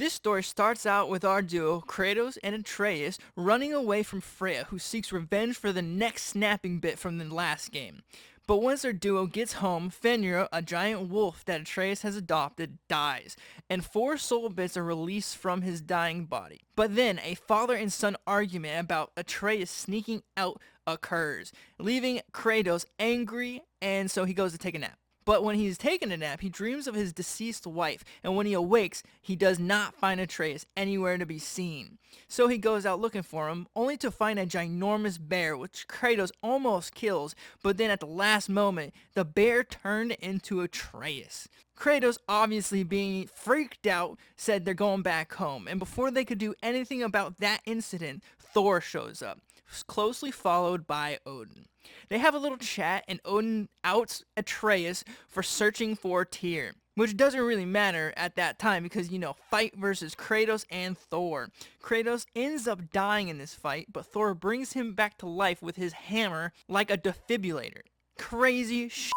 This story starts out with our duo, Kratos and Atreus, running away from Freya, who seeks revenge for the neck snapping bit from the last game. But once our duo gets home, Fenrir, a giant wolf that Atreus has adopted, dies, and four soul bits are released from his dying body. But then a father and son argument about Atreus sneaking out occurs, leaving Kratos angry, and so he goes to take a nap. But when he's taking a nap, he dreams of his deceased wife, and when he awakes, he does not find Atreus anywhere to be seen. So he goes out looking for him, only to find a ginormous bear, which Kratos almost kills, but then at the last moment, the bear turned into Atreus. Kratos, obviously being freaked out, said they're going back home, and before they could do anything about that incident, Thor shows up, closely followed by Odin. They have a little chat, and Odin outs Atreus for searching for Tyr, which doesn't really matter at that time because, fight versus Kratos and Thor. Kratos ends up dying in this fight, but Thor brings him back to life with his hammer like a defibrillator. Crazy shit.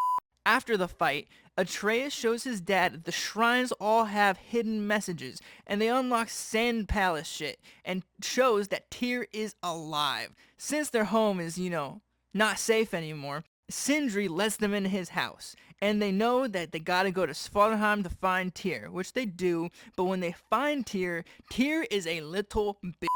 After the fight, Atreus shows his dad that the shrines all have hidden messages, and they unlock Sand Palace shit, and shows that Tyr is alive. Since their home is, not safe anymore, Sindri lets them into his house, and they know that they gotta go to Svartalheim to find Tyr, which they do, but when they find Tyr, Tyr is a little bitch.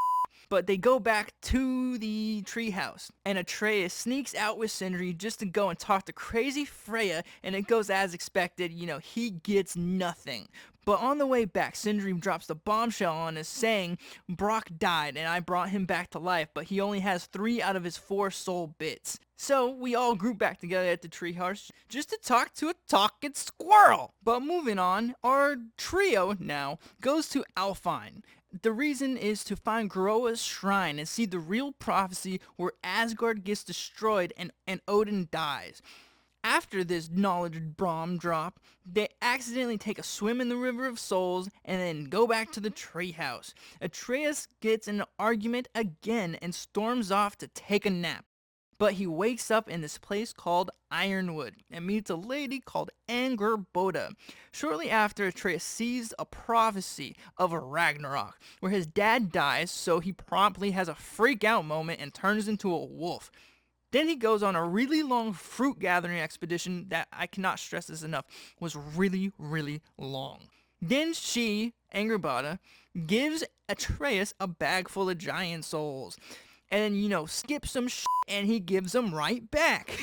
But they go back to the treehouse, and Atreus sneaks out with Sindri just to go and talk to crazy Freya, and it goes as expected, he gets nothing. But on the way back, Sindri drops the bombshell on us saying Brock died and I brought him back to life, but he only has 3 out of his 4 soul bits. So we all group back together at the treehouse just to talk to a talking squirrel. But moving on, our trio now goes to Alfheim. The reason is to find Groa's shrine and see the real prophecy where Asgard gets destroyed and Odin dies. After this knowledge bomb drop, they accidentally take a swim in the River of Souls and then go back to the treehouse. Atreus gets in an argument again and storms off to take a nap. But he wakes up in this place called Ironwood and meets a lady called Angerboda. Shortly after, Atreus sees a prophecy of a Ragnarok, where his dad dies, so he promptly has a freak out moment and turns into a wolf. Then he goes on a really long fruit gathering expedition that I cannot stress this enough, was really, really long. Then she, Angerboda, gives Atreus a bag full of giant souls. And skips some shit and he gives them right back.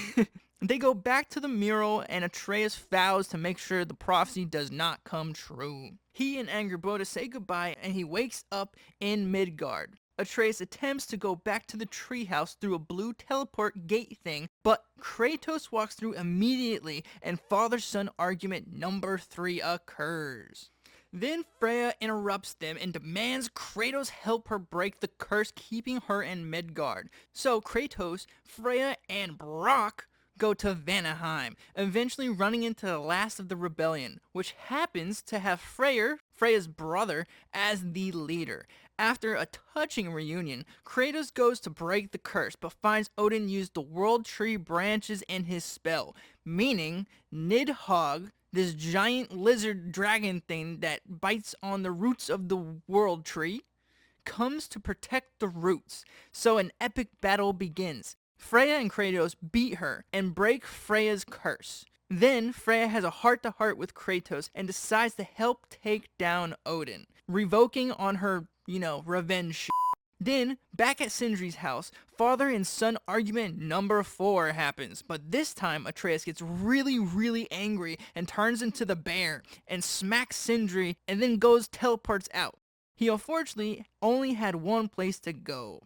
They go back to the mural and Atreus vows to make sure the prophecy does not come true. He and Angerboda say goodbye and he wakes up in Midgard. Atreus attempts to go back to the treehouse through a blue teleport gate thing, but Kratos walks through immediately and father-son argument number 3 occurs. Then Freya interrupts them and demands Kratos help her break the curse keeping her in Midgard. So Kratos, Freya, and Brock go to Vanaheim, eventually running into the last of the rebellion, which happens to have Freya's brother, as the leader. After a touching reunion, Kratos goes to break the curse, but finds Odin used the World Tree branches in his spell, meaning Nidhogg, this giant lizard dragon thing that bites on the roots of the World Tree, comes to protect the roots. So an epic battle begins. Freya and Kratos beat her and break Freya's curse. Then Freya has a heart-to-heart with Kratos and decides to help take down Odin, revoking on her, revenge shit. Then, back at Sindri's house, father and son argument number 4 happens, but this time Atreus gets really, really angry and turns into the bear and smacks Sindri and then teleports out. He unfortunately only had one place to go,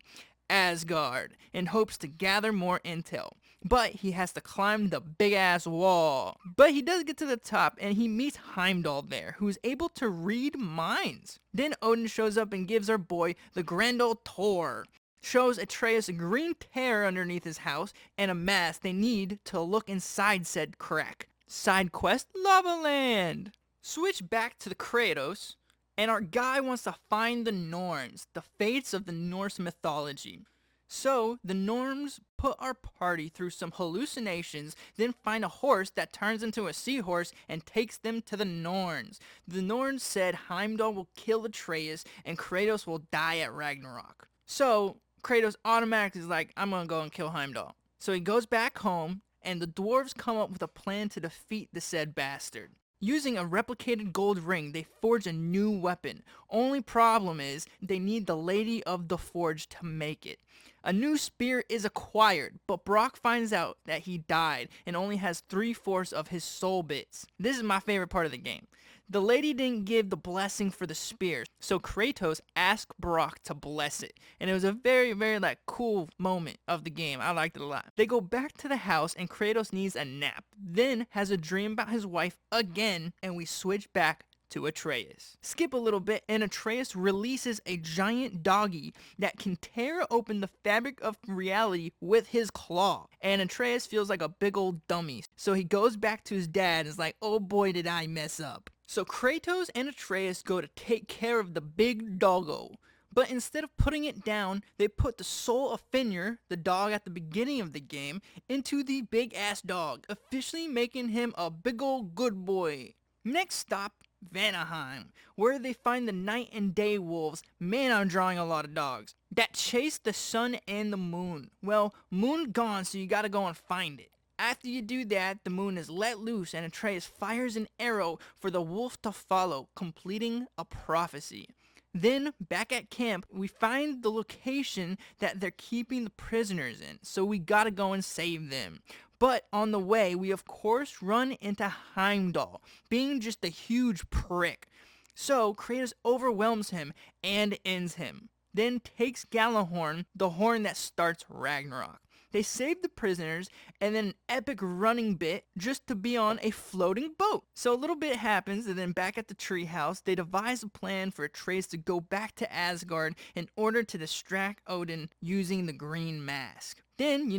Asgard, in hopes to gather more intel. But he has to climb the big-ass wall. But he does get to the top, and he meets Heimdall there, who is able to read minds. Then Odin shows up and gives our boy the grand old tour. Shows Atreus a green tear underneath his house, and a mask they need to look inside said crack. Side quest, Lava Land! Switch back to the Kratos, and our guy wants to find the Norns, the fates of the Norse mythology. So the Norns put our party through some hallucinations, then find a horse that turns into a seahorse and takes them to the Norns. The Norns said Heimdall will kill Atreus and Kratos will die at Ragnarok. So Kratos automatically is like, I'm gonna go and kill Heimdall. So he goes back home, and the dwarves come up with a plan to defeat the said bastard. Using a replicated gold ring, they forge a new weapon. Only problem is, they need the Lady of the Forge to make it. A new spear is acquired, but Brock finds out that he died and only has 3/4 of his soul bits. This is my favorite part of the game. The lady didn't give the blessing for the spear, so Kratos asked Brock to bless it. And it was a very, very cool moment of the game. I liked it a lot. They go back to the house and Kratos needs a nap, then has a dream about his wife again, and we switch back to Atreus. Skip a little bit and Atreus releases a giant doggy that can tear open the fabric of reality with his claw. And Atreus feels like a big old dummy. So he goes back to his dad and is like, oh boy did I mess up. So Kratos and Atreus go to take care of the big doggo. But instead of putting it down, they put the soul of Fenrir, the dog at the beginning of the game, into the big ass dog, officially making him a big old good boy. Next stop, Vanaheim, where they find the night and day wolves. Man, I'm drawing a lot of dogs that chase the sun and the moon. Well, moon gone, so you gotta go and find it. After you do that, the moon is let loose and Atreus fires an arrow for the wolf to follow, completing a prophecy. Then, back at camp, we find the location that they're keeping the prisoners in, so we gotta go and save them. But on the way, we of course run into Heimdall, being just a huge prick. So Kratos overwhelms him and ends him. Then takes Gjallarhorn, the horn that starts Ragnarok. They save the prisoners, and then an epic running bit just to be on a floating boat. So a little bit happens, and then back at the treehouse, they devise a plan for Atreus to go back to Asgard in order to distract Odin using the green mask. Then,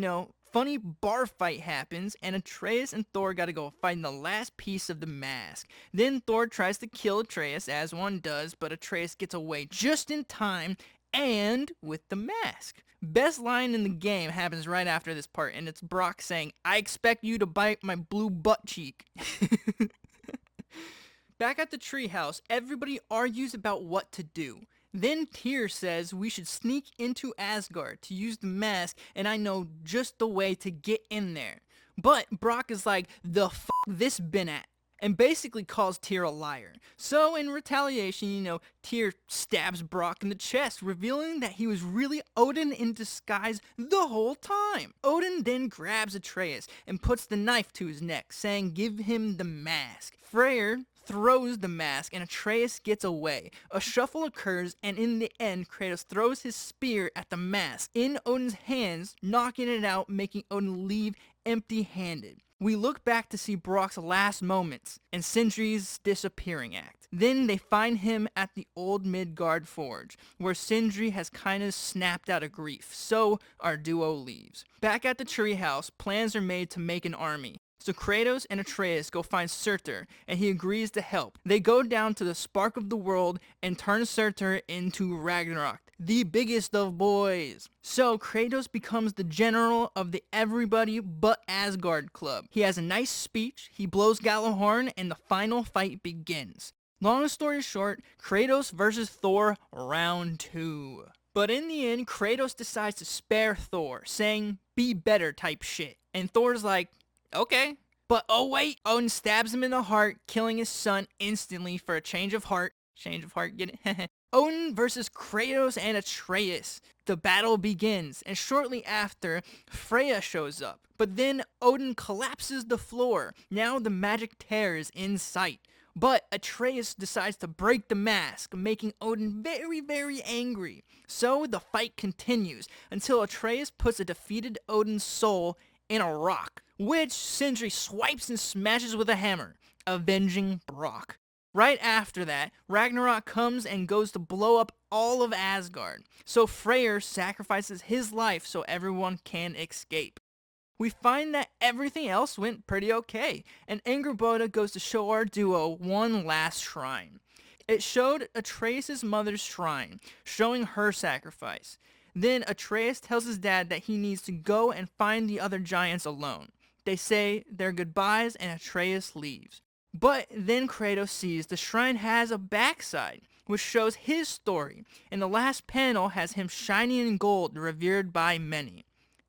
funny bar fight happens, and Atreus and Thor gotta go find the last piece of the mask. Then Thor tries to kill Atreus, as one does, but Atreus gets away just in time, and with the mask. Best line in the game happens right after this part, and it's Brock saying, I expect you to bite my blue butt cheek. Back at the treehouse, everybody argues about what to do. Then Tyr says we should sneak into Asgard to use the mask, and I know just the way to get in there. But Brock is like, the f*** this been at? And basically calls Tyr a liar. So in retaliation, Tyr stabs Brock in the chest, revealing that he was really Odin in disguise the whole time. Odin then grabs Atreus and puts the knife to his neck, saying give him the mask. Freyr throws the mask and Atreus gets away. A shuffle occurs, and in the end, Kratos throws his spear at the mask in Odin's hands, knocking it out, making Odin leave empty-handed. We look back to see Brock's last moments and Sindri's disappearing act. Then they find him at the old Midgard Forge, where Sindri has kinda snapped out of grief, so our duo leaves. Back at the treehouse, plans are made to make an army. So Kratos and Atreus go find Surtur, and he agrees to help. They go down to the spark of the world and turn Surtur into Ragnarok, the biggest of boys. So Kratos becomes the general of the Everybody But Asgard Club. He has a nice speech, he blows Gjallarhorn, and the final fight begins. Long story short, Kratos versus Thor round 2. But in the end, Kratos decides to spare Thor, saying, be better type shit. And Thor's like, okay. But oh wait, Odin stabs him in the heart, killing his son instantly for a change of heart. Change of heart, get it? Odin versus Kratos and Atreus. The battle begins, and shortly after, Freya shows up. But then Odin collapses the floor. Now the magic tear is in sight. But Atreus decides to break the mask, making Odin very, very angry. So the fight continues until Atreus puts a defeated Odin's soul in a rock, which Sindri swipes and smashes with a hammer, avenging Brock. Right after that, Ragnarok comes and goes to blow up all of Asgard. So Freyr sacrifices his life so everyone can escape. We find that everything else went pretty okay, and Angrboda goes to show our duo one last shrine. It showed Atreus' mother's shrine, showing her sacrifice. Then Atreus tells his dad that he needs to go and find the other giants alone. They say their goodbyes and Atreus leaves. But then Kratos sees the shrine has a backside, which shows his story, and the last panel has him shining in gold, revered by many.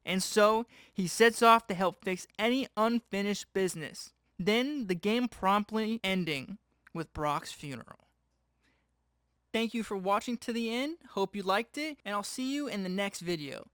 And so, he sets off to help fix any unfinished business. Then, the game promptly ending with Brock's funeral. Thank you for watching to the end, hope you liked it, and I'll see you in the next video.